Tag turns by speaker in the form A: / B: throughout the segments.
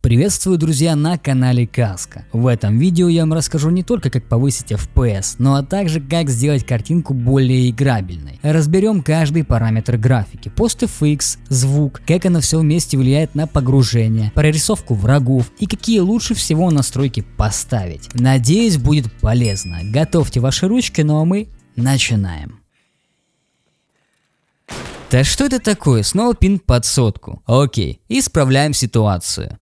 A: Приветствую, друзья, на канале Казка. В этом видео я вам расскажу не только как повысить FPS, но а также как сделать картинку более играбельной. Разберем каждый параметр графики, PostFX, звук, как оно все вместе влияет на погружение, прорисовку врагов и какие лучше всего настройки поставить. Надеюсь, будет полезно. Готовьте ваши ручки, ну а мы начинаем. Да что это такое? Снова пинг под сотку. Окей, исправляем ситуацию.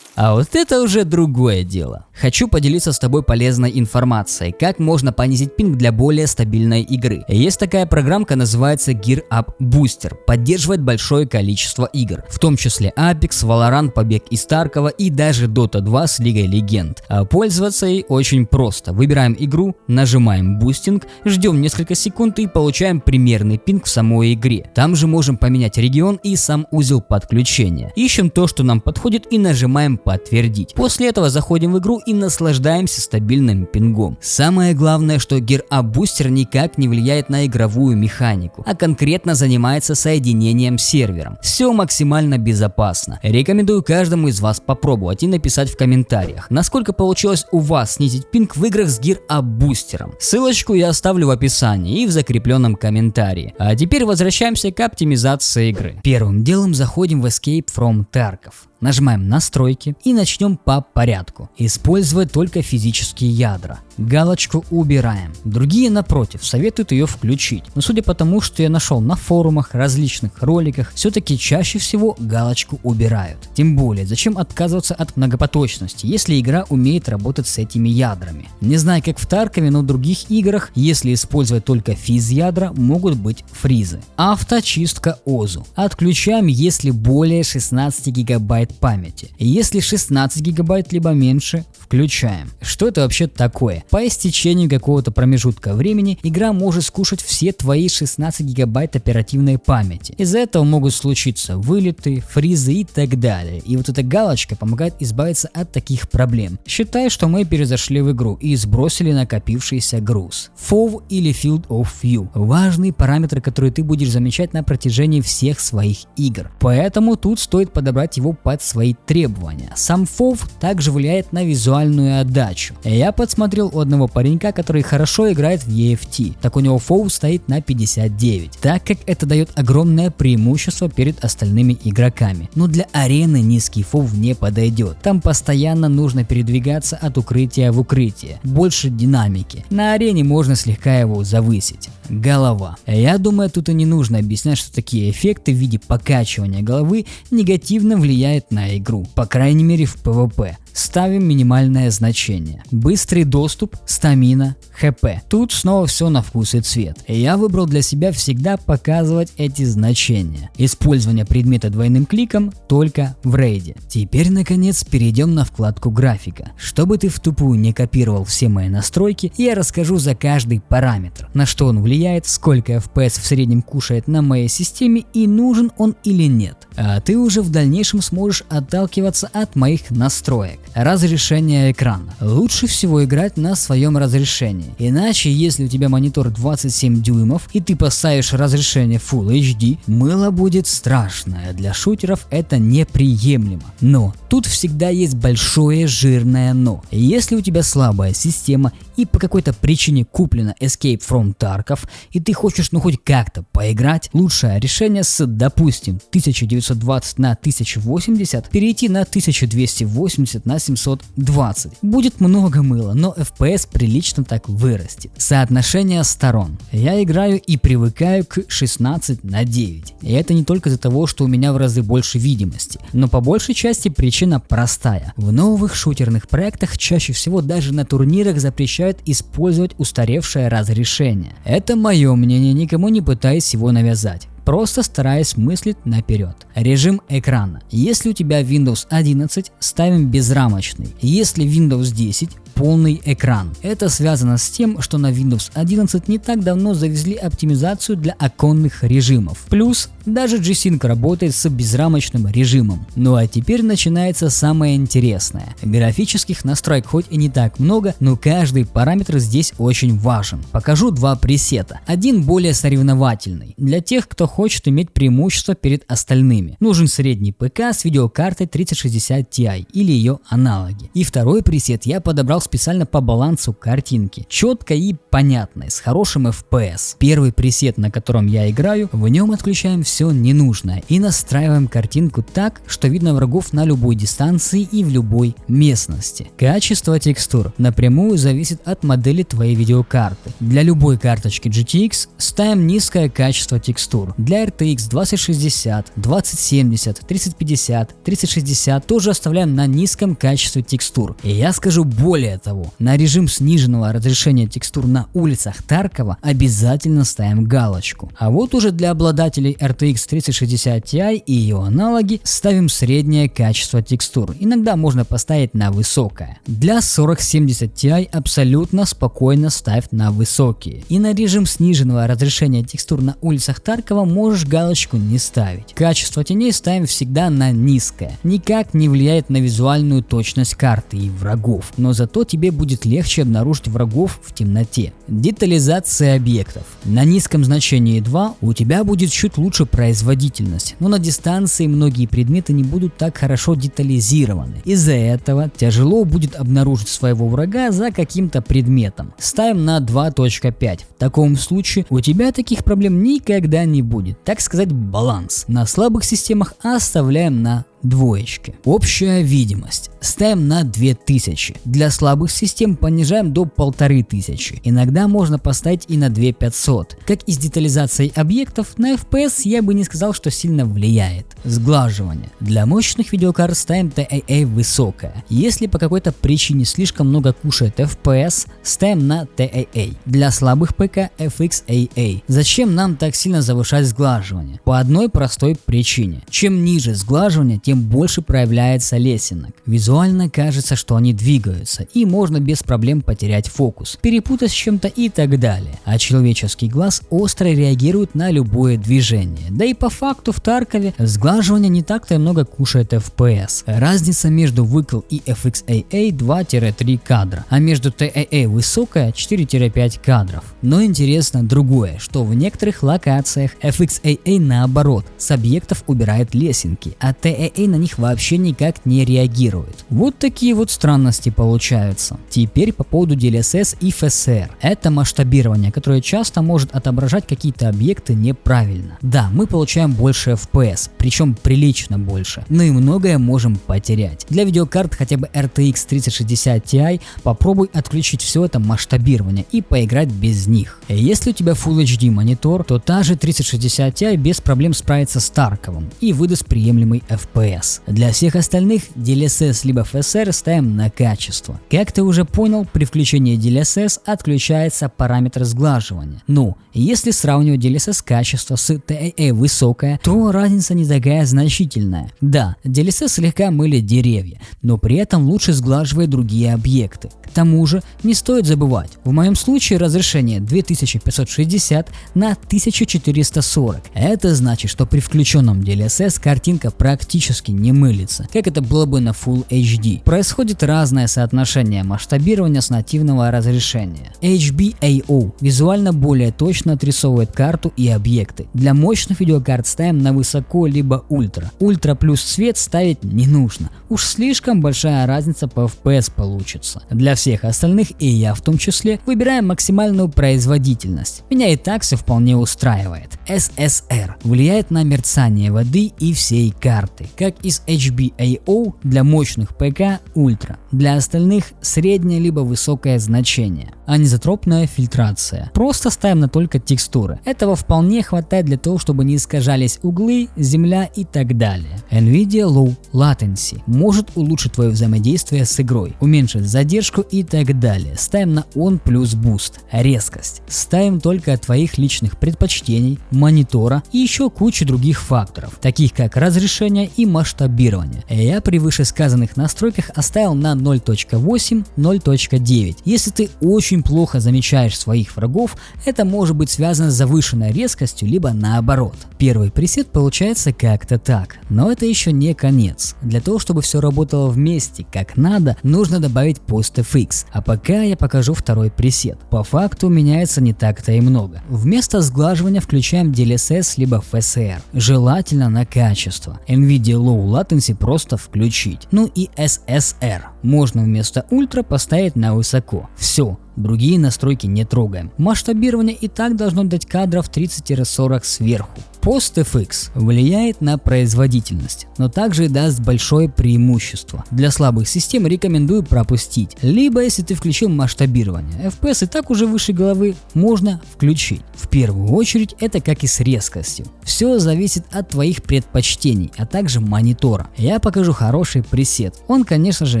A: А вот это уже другое дело. Хочу поделиться с тобой полезной информацией, как можно понизить пинг для более стабильной игры. Есть такая программка, называется Gear Up Booster, поддерживает большое количество игр, в том числе Apex, Valorant, Побег из Таркова и даже Dota 2 с Лигой Легенд. А пользоваться ей очень просто. Выбираем игру, нажимаем бустинг, ждем несколько секунд и получаем примерный пинг в самой игре. Там же можем поменять регион и сам узел подключения. Ищем то, что нам подходит, и нажимаем подтвердить. После этого заходим в игру и наслаждаемся стабильным пингом. Самое главное, что Gear Up Booster никак не влияет на игровую механику, а конкретно занимается соединением с сервером. Все максимально безопасно. Рекомендую каждому из вас попробовать и написать в комментариях, насколько получилось у вас снизить пинг в играх с Gear Up Booster. Ссылочку я оставлю в описании и в закрепленном комментарии. А теперь возвращаемся к оптимизации игры. Первым делом заходим в Escape from Tarkov. Нажимаем настройки и начнем по порядку. Использовать только физические ядра. Галочку убираем. Другие, напротив, советуют ее включить. Но судя по тому, что я нашел на форумах, различных роликах, все-таки чаще всего галочку убирают. Тем более, зачем отказываться от многопоточности, если игра умеет работать с этими ядрами. Не знаю, как в Таркове, но в других играх, если использовать только физ-ядра, могут быть фризы. Авточистка ОЗУ. Отключаем, если более 16 гигабайт памяти. Если 16 гигабайт либо меньше, включаем. Что это вообще такое? По истечению какого-то промежутка времени игра может скушать все твои 16 гигабайт оперативной памяти. Из-за этого могут случиться вылеты, фризы и так далее. И вот эта галочка помогает избавиться от таких проблем. Считай, что мы перезашли в игру и сбросили накопившийся груз. FOV или Field of View – важный параметр, который ты будешь замечать на протяжении всех своих игр. Поэтому тут стоит подобрать его под свои требования. Сам FOV также влияет на визуальную отдачу. Я подсмотрел у одного паренька, который хорошо играет в EFT, так у него FOV стоит на 59, так как это дает огромное преимущество перед остальными игроками. Но для арены низкий FOV не подойдет. Там постоянно нужно передвигаться от укрытия в укрытие, больше динамики. На арене можно слегка его завысить. Голова. Я думаю, тут и не нужно объяснять, что такие эффекты в виде покачивания головы негативно влияют на игру, по крайней мере в PvP. Ставим минимальное значение. Быстрый доступ, стамина, хп. Тут снова все на вкус и цвет. Я выбрал для себя всегда показывать эти значения. Использование предмета двойным кликом только в рейде. Теперь наконец перейдем на вкладку графика. Чтобы ты в тупую не копировал все мои настройки, я расскажу за каждый параметр, на что он влияет, сколько FPS в среднем кушает на моей системе и нужен он или нет. А ты уже в дальнейшем сможешь отталкиваться от моих настроек. Разрешение экрана. Лучше всего играть на своем разрешении. Иначе, если у тебя монитор 27 дюймов и ты поставишь разрешение Full HD, мыло будет страшное. Для шутеров это неприемлемо. Но тут всегда есть большое жирное но. Если у тебя слабая система и по какой-то причине куплена Escape from Tarkov и ты хочешь хоть как-то поиграть, лучшее решение с, допустим, 1920 на 1080 перейти на 1280 на 720. Будет много мыла, но FPS прилично так вырастет. Соотношение сторон. Я играю и привыкаю к 16 на 9. И это не только из-за того, что у меня в разы больше видимости, но по большей части причина простая. В новых шутерных проектах чаще всего даже на турнирах запрещают использовать устаревшее разрешение. Это мое мнение, никому не пытаюсь его навязать. Просто стараясь мыслить наперед. Режим экрана. Если у тебя Windows 11, ставим безрамочный. Если Windows 10, полный экран. Это связано с тем, что на Windows 11 не так давно завезли оптимизацию для оконных режимов. Плюс даже G-Sync работает с безрамочным режимом. Ну а теперь начинается самое интересное. Графических настроек хоть и не так много, но каждый параметр здесь очень важен. Покажу два пресета. Один более соревновательный, для тех, кто хочет иметь преимущество перед остальными. Нужен средний ПК с видеокартой 3060 Ti или ее аналоги. И второй пресет я подобрал специально по балансу картинки. Четко и понятно, с хорошим FPS. Первый пресет, на котором я играю, в нем отключаем все ненужное и настраиваем картинку так, что видно врагов на любой дистанции и в любой местности. Качество текстур напрямую зависит от модели твоей видеокарты. Для любой карточки GTX ставим низкое качество текстур. Для RTX 2060, 2070, 3050, 3060 тоже оставляем на низком качестве текстур. И я скажу более того, на режим сниженного разрешения текстур на улицах Таркова обязательно ставим галочку. А вот уже для обладателей RTX 3060 Ti и ее аналоги ставим среднее качество текстур. Иногда можно поставить на высокое. Для 4070 Ti абсолютно спокойно ставь на высокие. И на режим сниженного разрешения текстур на улицах Таркова можешь галочку не ставить. Качество теней ставим всегда на низкое. Никак не влияет на визуальную точность карты и врагов, но зато тебе будет легче обнаружить врагов в темноте. Детализация объектов. На низком значении 2 у тебя будет чуть лучше производительность, но на дистанции многие предметы не будут так хорошо детализированы. Из-за этого тяжело будет обнаружить своего врага за каким-то предметом. Ставим на 2.5. В таком случае у тебя таких проблем никогда не будет. Так сказать, баланс. На слабых системах оставляем на двоечки. Общая видимость ставим на 2000. Для слабых систем понижаем до 1500. Иногда можно поставить и на 2500. Как и с детализацией объектов, на FPS я бы не сказал, что сильно влияет. Сглаживание. Для мощных видеокарт ставим TAA высокое. Если по какой-то причине слишком много кушает FPS, ставим на TAA. Для слабых ПК FXAA. Зачем нам так сильно завышать сглаживание? По одной простой причине. Чем ниже сглаживание, тем больше проявляется лесенок. Визуально кажется, что они двигаются, и можно без проблем потерять фокус, перепутать с чем-то и так далее. А человеческий глаз остро реагирует на любое движение. Да и по факту в Таркове сглаживание не так-то и много кушает FPS. Разница между выкл и FXAA 2-3 кадра, а между TAA высокая 4-5 кадров. Но интересно другое, что в некоторых локациях FXAA наоборот, с объектов убирает лесенки, а TAA на них вообще никак не реагирует. Вот такие вот странности получаются. Теперь по поводу DLSS и FSR. Это масштабирование, которое часто может отображать какие-то объекты неправильно. Да, мы получаем больше FPS, причем прилично больше, но и многое можем потерять. Для видеокарт хотя бы RTX 3060 Ti попробуй отключить все это масштабирование и поиграть без них. Если у тебя Full HD монитор, то та же 3060 Ti без проблем справится с Тарковым и выдаст приемлемый FPS. Для всех остальных DLSS либо FSR ставим на качество. Как ты уже понял, при включении DLSS отключается параметр сглаживания. Но если сравнивать DLSS качество с TAA высокое, то разница не такая значительная. Да, DLSS слегка мылит деревья, но при этом лучше сглаживает другие объекты. К тому же не стоит забывать, в моем случае разрешение 2560 на 1440. Это значит, что при включенном DLSS картинка практически не мылится, как это было бы на Full HD. Происходит разное соотношение масштабирования с нативного разрешения. HBAO визуально более точно отрисовывает карту и объекты. Для мощных видеокарт ставим на высоко либо ультра. Ультра плюс цвет ставить не нужно, уж слишком большая разница по FPS получится. Для всех остальных, и я в том числе, выбираем максимальную производительность. Меня и так все вполне устраивает. SSR влияет на мерцание воды и всей карты, как и с HBAO для мощных ПК ультра. Для остальных среднее либо высокое значение. Анизотропная фильтрация. Просто ставим на только текстуры. Этого вполне хватает для того, чтобы не искажались углы, земля и так далее. NVIDIA Low Latency может улучшить твое взаимодействие с игрой, уменьшить задержку и так далее. Ставим на On плюс Boost. Резкость. Ставим только от твоих личных предпочтений, монитора и еще кучу других факторов, таких как разрешение и масштабирование. Я при вышесказанных настройках оставил на 0.8, 0.9. Если ты очень плохо замечаешь своих врагов, это может быть связано с завышенной резкостью, либо наоборот. Первый пресет получается как-то так, но это еще не конец. Для того, чтобы все работало вместе как надо, нужно добавить PostFX. А пока я покажу второй пресет. По факту меняется не так-то и много. Вместо сглаживания включаем DLSS либо FSR. Желательно на качество. NVIDIA Low Latency просто включить. Ну и SSR. Можно вместо ультра поставить на высоко. Все. Другие настройки не трогаем. Масштабирование и так должно дать кадров 30-40 сверху. PostFX влияет на производительность, но также и даст большое преимущество. Для слабых систем рекомендую пропустить. Либо если ты включил масштабирование, FPS и так уже выше головы, можно включить. В первую очередь это как и с резкостью. Все зависит от твоих предпочтений, а также монитора. Я покажу хороший пресет. Он, конечно же,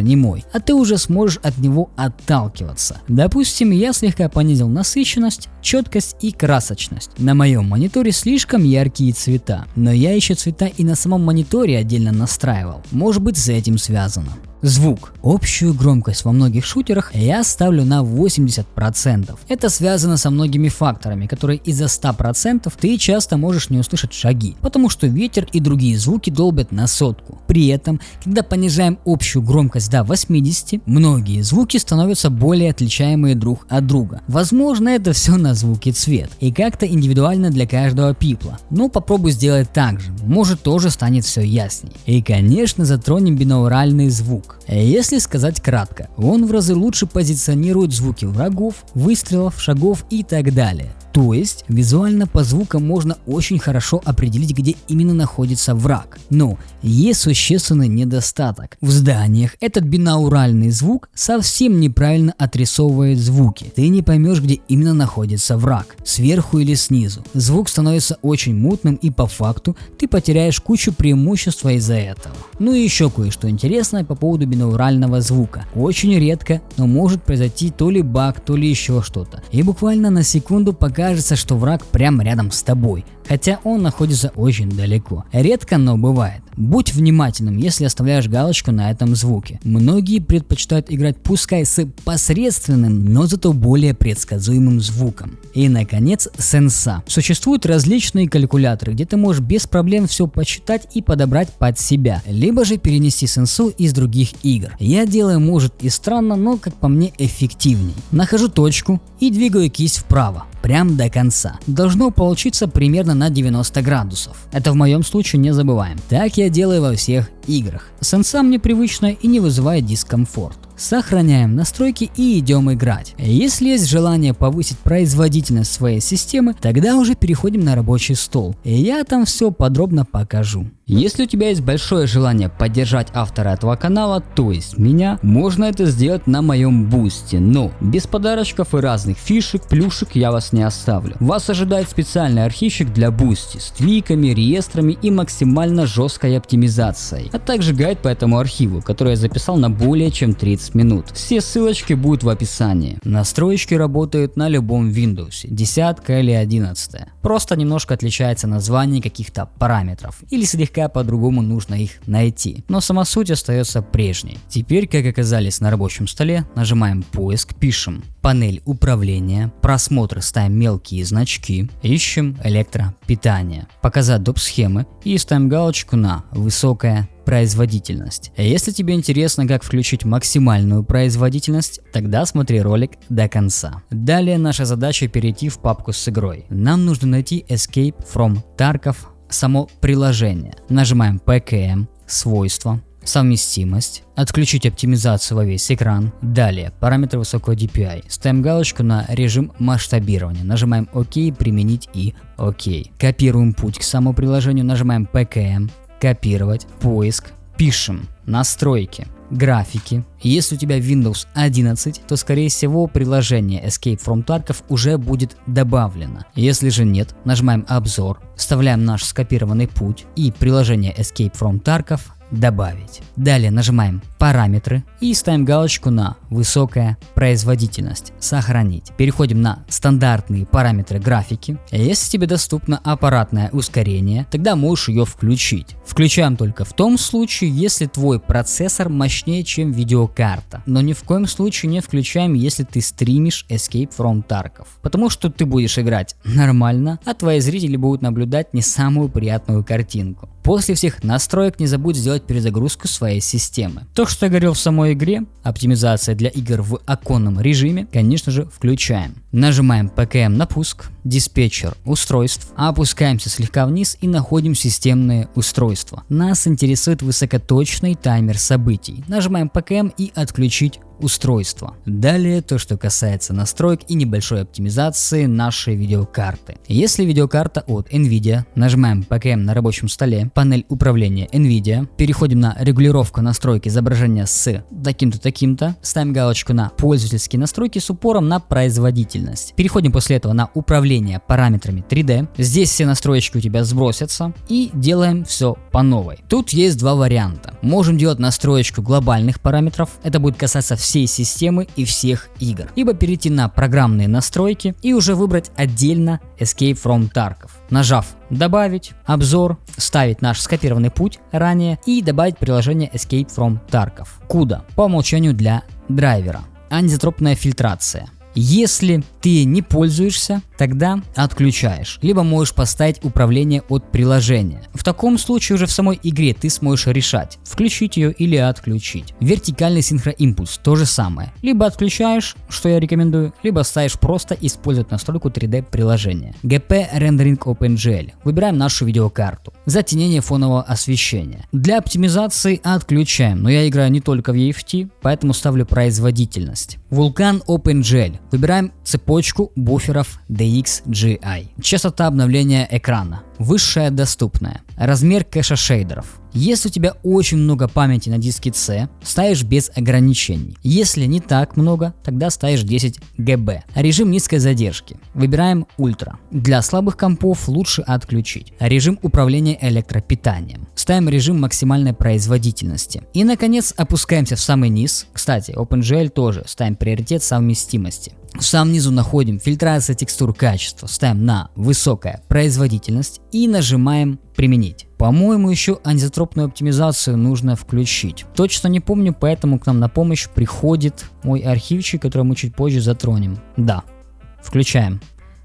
A: не мой, а ты уже сможешь от него отталкиваться. Допустим, я слегка понизил насыщенность, четкость и красочность. На моем мониторе слишком яркие цвета, но я еще цвета и на самом мониторе отдельно настраивал. Может быть, с этим связано. Звук. Общую громкость во многих шутерах я ставлю на 80%. Это связано со многими факторами, которые из-за 100% ты часто можешь не услышать шаги, потому что ветер и другие звуки долбят на сотку. При этом, когда понижаем общую громкость до 80, многие звуки становятся более отличаемые друг от друга. Возможно, это все на звук и цвет, и как-то индивидуально для каждого пипла. Но попробуй сделать так же, может тоже станет все ясней. И конечно затронем бинауральный звук. Если сказать кратко, он в разы лучше позиционирует звуки врагов, выстрелов, шагов и так далее. То есть визуально по звукам можно очень хорошо определить, где именно находится враг. Но есть существенный недостаток. В зданиях этот бинауральный звук совсем неправильно отрисовывает звуки. Ты не поймешь, где именно находится враг, сверху или снизу. Звук становится очень мутным и по факту ты потеряешь кучу преимущества из-за этого. Ну и еще кое-что интересное по поводу бинаурального звука. Очень редко, но может произойти то ли баг, то ли еще что-то. И буквально на секунду покажется, что враг прямо рядом с тобой, хотя он находится очень далеко. Редко, но бывает. Будь внимательным, если оставляешь галочку на этом звуке. Многие предпочитают играть пускай с посредственным, но зато более предсказуемым звуком. И наконец, сенса. Существуют различные калькуляторы, где ты можешь без проблем все посчитать и подобрать под себя, либо же перенести сенсу из других игр. Я делаю, может и странно, но как по мне эффективней. Нахожу точку и двигаю кисть вправо, прям до конца. Должно получиться примерно на 90 градусов. Это в моем случае не забываем. Так я делаю во всех играх. Сенса мне привычная и не вызывает дискомфорт. Сохраняем настройки и идем играть. Если есть желание повысить производительность своей системы, тогда уже переходим на рабочий стол. И я там все подробно покажу. Если у тебя есть большое желание поддержать автора этого канала, то есть меня, можно это сделать на моем бусте, но без подарочков и разных фишек, плюшек я вас не оставлю. Вас ожидает специальный архивчик для бусти с твиками, реестрами и максимально жесткой оптимизацией, а также гайд по этому архиву, который я записал на более чем 30 минут. Все ссылочки будут в описании. Настройки работают на любом Windows, 10 или 11. Просто немножко отличается название каких-то параметров, или слегка по-другому нужно их найти, но сама суть остается прежней. Теперь, как оказались на рабочем столе, нажимаем поиск, пишем панель управления, просмотр, ставим мелкие значки, ищем электропитание, показать доп. Схемы и ставим галочку на высокая производительность. Если тебе интересно, как включить максимальную производительность, тогда смотри ролик до конца. Далее наша задача перейти в папку с игрой. Нам нужно найти Escape from Tarkov, само приложение. Нажимаем PKM, свойства, совместимость, отключить оптимизацию во весь экран. Далее параметры высокого DPI. Ставим галочку на режим масштабирования. Нажимаем ОК, применить и ОК. Копируем путь к самому приложению. Нажимаем PKM, копировать, поиск, пишем настройки. графики. Если у тебя Windows 11, то скорее всего приложение Escape from Tarkov уже будет добавлено. Если же нет, нажимаем обзор, вставляем наш скопированный путь и приложение Escape from Tarkov добавить. Далее нажимаем параметры и ставим галочку на высокая производительность, сохранить. Переходим на стандартные параметры графики. Если тебе доступно аппаратное ускорение, тогда можешь ее включить. Включаем только в том случае, если твой процессор мощнее, чем видеокарта. Но ни в коем случае не включаем, если ты стримишь Escape from Tarkov. Потому что ты будешь играть нормально, а твои зрители будут наблюдать не самую приятную картинку. После всех настроек не забудь сделать перезагрузку своей системы. То, что я говорил в самой игре, оптимизация для игр в оконном режиме, конечно же, включаем. Нажимаем ПКМ на пуск, диспетчер устройств, опускаемся слегка вниз и находим системные устройства. Нас интересует высокоточный таймер событий. Нажимаем ПКМ и отключить устройство. Далее то, что касается настроек и небольшой оптимизации нашей видеокарты. Если видеокарта от NVIDIA, нажимаем ПКМ на рабочем столе, панель управления NVIDIA, переходим на регулировку настройки изображения с таким-то, таким-то, ставим галочку на пользовательские настройки с упором на производительность. Переходим после этого на управление параметрами 3D. Здесь все настроечки у тебя сбросятся и делаем все по новой. Тут есть два варианта. Можем делать настроечку глобальных параметров, это будет касаться всей системы и всех игр. Либо перейти на программные настройки и уже выбрать отдельно Escape from Tarkov. Нажав добавить, обзор, ставить наш скопированный путь ранее и добавить приложение Escape from Tarkov. Куда? По умолчанию для драйвера. Анизотропная фильтрация. Если ты не пользуешься, тогда отключаешь. Либо можешь поставить управление от приложения. В таком случае уже в самой игре ты сможешь решать, включить ее или отключить. Вертикальный синхроимпульс то же самое. Либо отключаешь, что я рекомендую, либо ставишь просто использовать настройку 3D приложения. GP Rendering OpenGL. Выбираем нашу видеокарту. Затенение фонового освещения. Для оптимизации отключаем, но я играю не только в EFT, поэтому ставлю производительность. Vulkan OpenGL. Выбираем цепочку буферов DXGI. Частота обновления экрана. Высшая доступная. Размер кэша шейдеров. Если у тебя очень много памяти на диске C, ставишь без ограничений. Если не так много, тогда ставишь 10 ГБ. Режим низкой задержки. Выбираем ультра. Для слабых компов лучше отключить. Режим управления электропитанием. Ставим режим максимальной производительности. И наконец опускаемся в самый низ. Кстати, OpenGL тоже ставим приоритет совместимости. В самом низу находим фильтрация текстур качества, ставим на высокая производительность и нажимаем применить. По-моему, еще анизотропную оптимизацию нужно включить. Точно не помню, поэтому к нам на помощь приходит мой архивчик, который мы чуть позже затронем. Да, включаем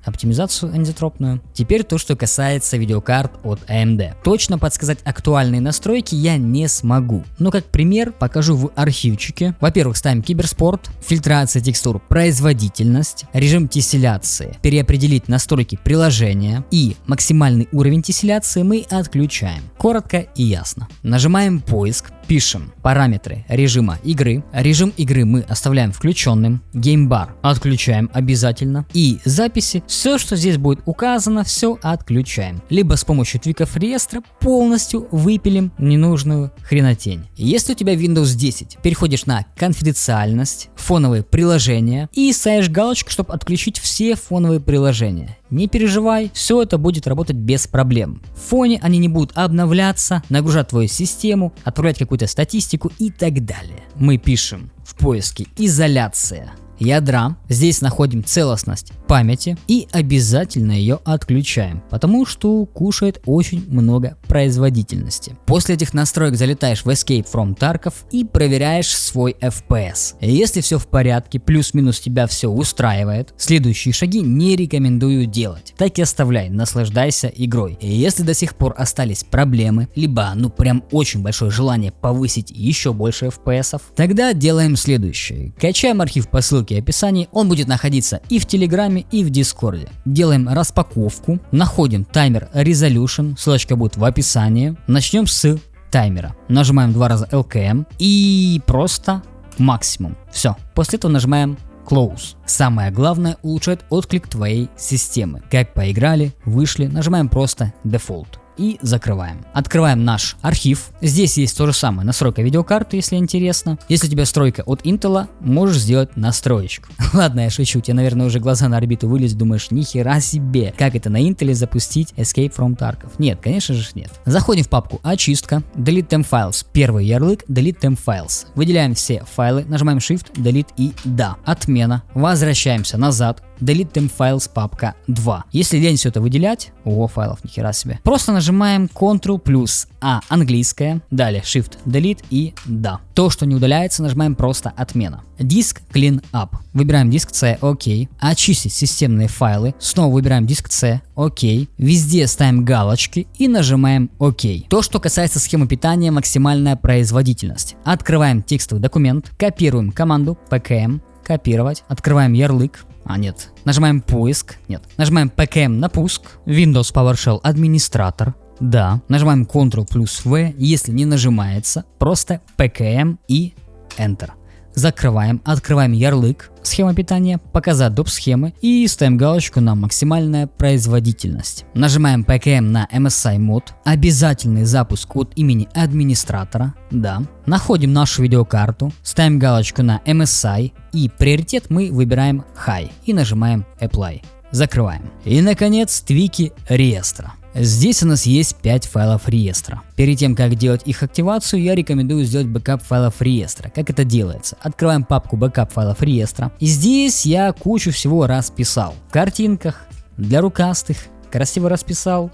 A: оптимизацию анизотропную. Теперь то, что касается видеокарт от AMD. Точно подсказать актуальные настройки я не смогу, но как пример покажу в архивчике. Во-первых, ставим киберспорт, фильтрация текстур, производительность, режим тесселяции, переопределить настройки приложения и максимальный уровень тесселяции мы отключаем. Коротко и ясно. Нажимаем поиск, пишем параметры режима игры. Режим игры мы оставляем включенным. Геймбар отключаем обязательно. И записи, все, что здесь будет указано, все отключаем. Либо с помощью твиков реестра полностью выпилим ненужную хренотень. Если у тебя Windows 10, переходишь на конфиденциальность, фоновые приложения и ставишь галочку, чтобы отключить все фоновые приложения. Не переживай, все это будет работать без проблем. В фоне они не будут обновляться, нагружать твою систему, отправлять какую-то статистику и так далее. Мы пишем в поиске изоляция ядра, здесь находим целостность памяти и обязательно ее отключаем, потому что кушает очень много производительности. После этих настроек залетаешь в Escape from Tarkov и проверяешь свой FPS. Если все в порядке, плюс-минус тебя все устраивает, следующие шаги не рекомендую делать. Так и оставляй, наслаждайся игрой. И если до сих пор остались проблемы, либо прям очень большое желание повысить еще больше FPS, тогда делаем следующее. Качаем архив по ссылке в описании, он будет находиться и в Телеграме, и в Дискорде. Делаем распаковку, находим таймер Resolution, ссылочка будет в описании. Начнем с таймера. Нажимаем 2 раза LKM и просто максимум. Все. После этого нажимаем Close. Самое главное, улучшает отклик твоей системы. Как поиграли, вышли, нажимаем просто Default. и закрываем. Открываем наш архив. Здесь есть то же самое, настройка видеокарты, если интересно. Если у тебя стройка от Intel, можешь сделать настроечку. Ладно, я шучу, тебе, наверное, уже глаза на орбиту вылезут, думаешь, нихера себе, как это на Intel запустить Escape from Tarkov? Нет, конечно же нет. Заходим в папку очистка, Delete Temp Files, первый ярлык, Delete Temp Files. Выделяем все файлы, нажимаем Shift, Delete и да. Отмена. Возвращаемся назад. Delete Temp Files папка 2. Если лень все это выделять, файлов нихера себе. Просто нажимаем Ctrl плюс А английская, далее Shift, Delete и да. То, что не удаляется, нажимаем просто отмена. Диск Clean Up. Выбираем диск C, ОК. Очистить системные файлы. Снова выбираем диск C, ОК. Везде ставим галочки и нажимаем ОК. То, что касается схемы питания, максимальная производительность. Открываем текстовый документ, копируем команду PKM, копировать, открываем ярлык. Нет. Нажимаем поиск. Нет. Нажимаем PKM на пуск. Windows PowerShell администратор. Да. Нажимаем Ctrl плюс V. Если не нажимается, просто PKM и Enter. Закрываем. Открываем ярлык. Схема питания. Показать доп. Схемы. И ставим галочку на максимальная производительность. Нажимаем PKM на MSI мод. Обязательный запуск от имени администратора. Да. Находим нашу видеокарту. Ставим галочку на MSI. И приоритет мы выбираем High. И нажимаем Apply. Закрываем. И наконец твики реестра. Здесь у нас есть 5 файлов реестра. Перед тем, как делать их активацию, я рекомендую сделать бэкап файлов реестра. Как это делается? Открываем папку бэкап файлов реестра. И здесь я кучу всего расписал. В картинках, для рукастых, красиво расписал.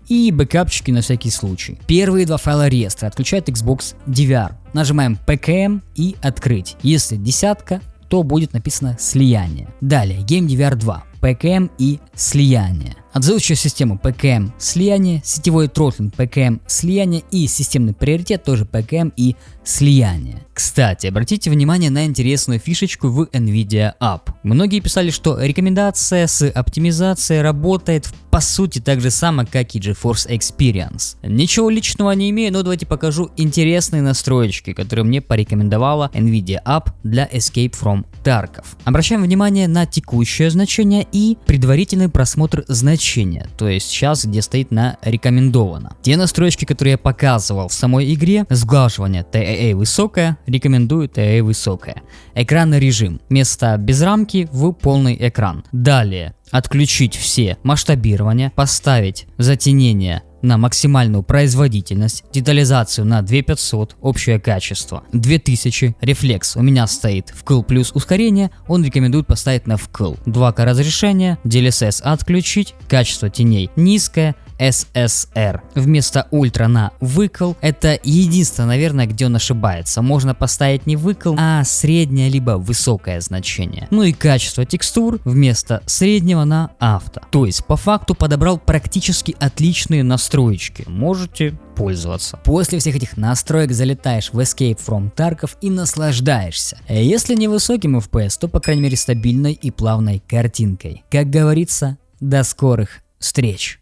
A: И бэкапчики на всякий случай. Первые 2 файла реестра отключают Xbox DVR. Нажимаем PKM и открыть. Если десятка, то будет написано слияние. Далее GameDVR 2. PKM и слияние. Отзывчивая система PKM слияние, сетевой тротлинг PKM слияние и системный приоритет тоже PKM и слияние. Кстати, обратите внимание на интересную фишечку в NVIDIA App. Многие писали, что рекомендация с оптимизацией работает по сути так же само, как и GeForce Experience. Ничего личного не имею, но давайте покажу интересные настроечки, которые мне порекомендовала NVIDIA App для Escape from Tarkov. Обращаем внимание на текущее значение и предварительный просмотр значения, то есть сейчас где стоит на рекомендовано. Те настройки, которые я показывал в самой игре, сглаживание TAA высокое, рекомендую TAA высокое. Экранный режим, вместо без рамки в полный экран. Далее отключить все масштабирования, поставить затенение на максимальную производительность, детализацию на 2500, общее качество 2000, рефлекс у меня стоит вкл плюс ускорение, он рекомендует поставить на вкл. 2К разрешения, DLSS отключить, качество теней низкое, SSR вместо ультра на выкл. Это единственное, наверное, где он ошибается. Можно поставить не выкл, а среднее либо высокое значение. Ну и качество текстур вместо среднего на авто. То есть по факту подобрал практически отличные настроечки. Можете пользоваться. После всех этих настроек залетаешь в Escape from Tarkov и наслаждаешься. Если не высоким FPS, то по крайней мере стабильной и плавной картинкой. Как говорится, до скорых встреч!